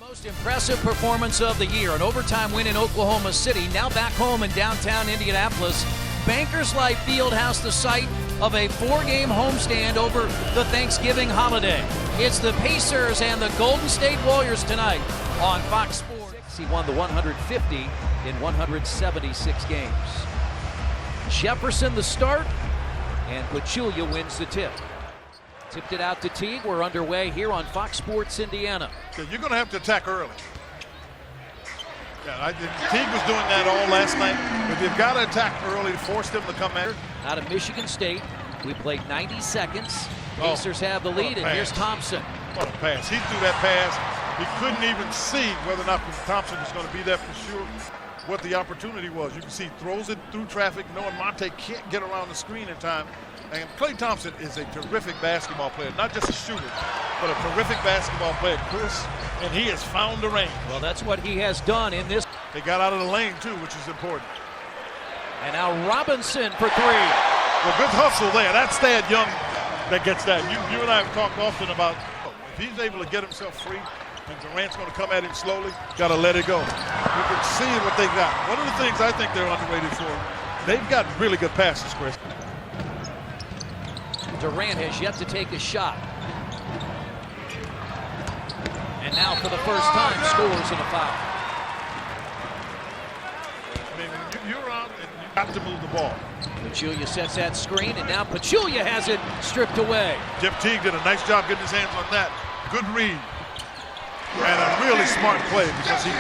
Most impressive performance of the year, an overtime win in Oklahoma City. Now back home in downtown Indianapolis. Bankers Life Fieldhouse, the site of a 4-game homestand over the Thanksgiving holiday. It's the Pacers and the Golden State Warriors tonight on Fox Sports. He won the 150 in 176 games. Jefferson the start, and Pachulia wins the tip. Tipped it out to Teague. We're underway here on Fox Sports Indiana. You're going to have to attack early. Yeah, Teague was doing that all last night, but you've got to attack early to force them to come in. Out of Michigan State, we played 90 seconds. Pacers have the lead, and here's Thompson. What a pass. He threw that pass. He couldn't even see whether or not Thompson was going to be there for sure. What the opportunity was. You can see he throws it through traffic, knowing Monte can't get around the screen in time. And Klay Thompson is a terrific basketball player, not just a shooter, but a terrific basketball player, Chris, and he has found the range. Well, that's what he has done in this. They got out of the lane, too, which is important. And now Robinson for three. Well, good hustle there. That's Thad Young that gets that. You and I have talked often about if he's able to get himself free, and Durant's going to come at him slowly, got to let it go. You can see what they got. One of the things I think they're underrated for, they've got really good passes, Chris. Durant has yet to take a shot. And now for the first time scores in a foul. I mean, you're out and you got to move the ball. Pachulia sets that screen, and now Pachulia has it stripped away. Jeff Teague did a nice job getting his hands on that. Good read. And a really smart play because he...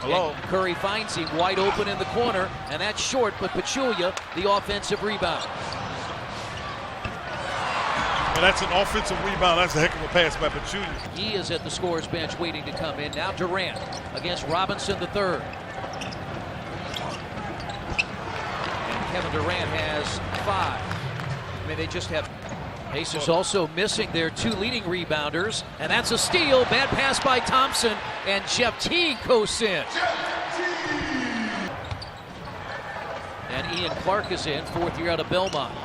Hello. And Curry finds him wide open in the corner, and that's short, but Pachulia, the offensive rebound. And that's an offensive rebound. That's a heck of a pass by Pachulia. He is at the scorer's bench waiting to come in. Now Durant against Robinson III. And Kevin Durant has 5. I mean, they just have... Pacers also missing their 2 leading rebounders. And that's a steal. Bad pass by Thompson. And Jeff Teague coasts in. And Ian Clark is in, 4th year out of Belmont.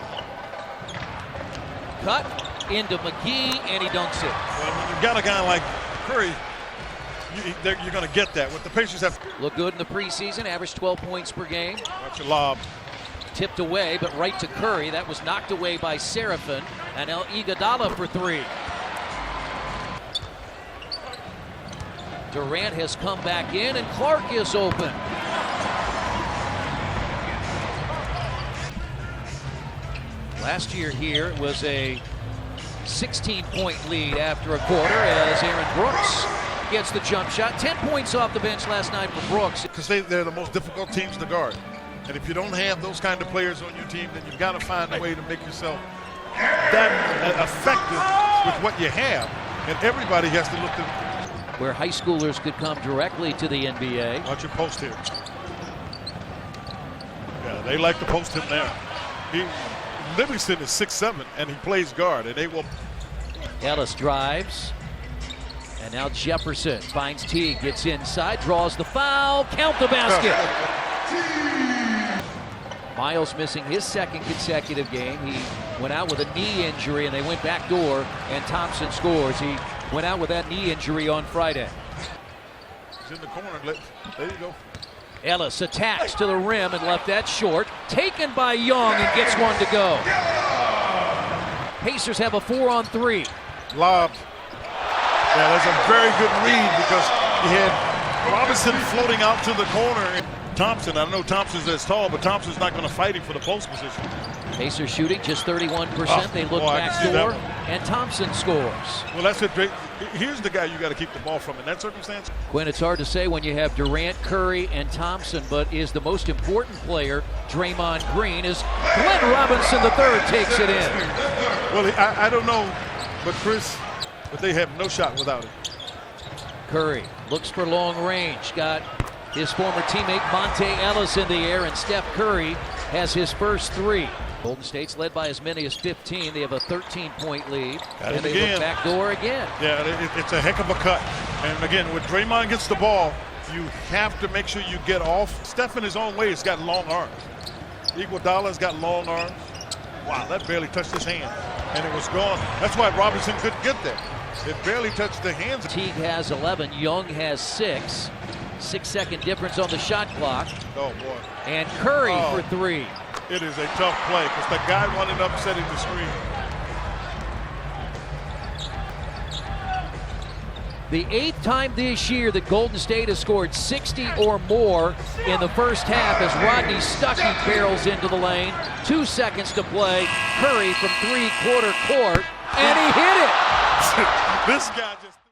Cut into McGee, and he dunks it. Well, when you've got a guy like Curry, you're going to get that. What the Pacers have... Look good in the preseason, averaged 12 points per game. Watch a lob. Tipped away, but right to Curry. That was knocked away by Seraphin. And El Iguodala for 3. Durant has come back in, and Clark is open. Last year here it was a 16-point lead after a quarter as Aaron Brooks gets the jump shot. 10 points off the bench last night for Brooks. Because they're the most difficult teams to guard. And if you don't have those kind of players on your team, then you've got to find a way to make yourself that effective with what you have. And everybody has to look to... Where high schoolers could come directly to the NBA. Watch your post here. Yeah, they like to post him there. Livingston is 6'7", and he plays guard, and they will... Ellis drives. And now Jefferson finds Teague, gets inside, draws the foul, count the basket. Miles missing his 2nd consecutive game. He went out with a knee injury, and they went back door, and Thompson scores. He went out with that knee injury on Friday. He's in the corner. There you go. Ellis attacks to the rim and left that short. Taken by Young and gets one to go. Pacers have a 4-on-3. Lob. Yeah, that's a very good read because he had Robinson floating out to the corner. Thompson, I know Thompson's as tall, but Thompson's not going to fight him for the post position. Pacers shooting just 31%. They look back door, and Thompson scores. Well, that's a great. Here's the guy you got to keep the ball from in that circumstance. Quinn, it's hard to say when you have Durant, Curry, and Thompson, but is the most important player Draymond Green? Is Glenn Robinson III takes it in. Well, I don't know, but Chris, but they have no shot without it. Curry looks for long range. Got his former teammate Monte Ellis in the air, and Steph Curry has his first 3. Golden State's led by as many as 15. They have a 13-point lead. And they look back door again. Yeah, it's a heck of a cut. And again, when Draymond gets the ball, you have to make sure you get off. Steph in his own way has got long arms. Iguodala's got long arms. Wow, that barely touched his hand. And it was gone. That's why Robinson couldn't get there. It barely touched the hands. Teague has 11, Young has 6. 6-second difference on the shot clock. Oh, boy. And Curry for 3. It is a tough play because the guy wanted up setting the screen. The 8th time this year that Golden State has scored 60 or more in the first half as Rodney Stuckey barrels into the lane. 2 seconds to play. Curry from 3-quarter court, and he hit it! This guy just...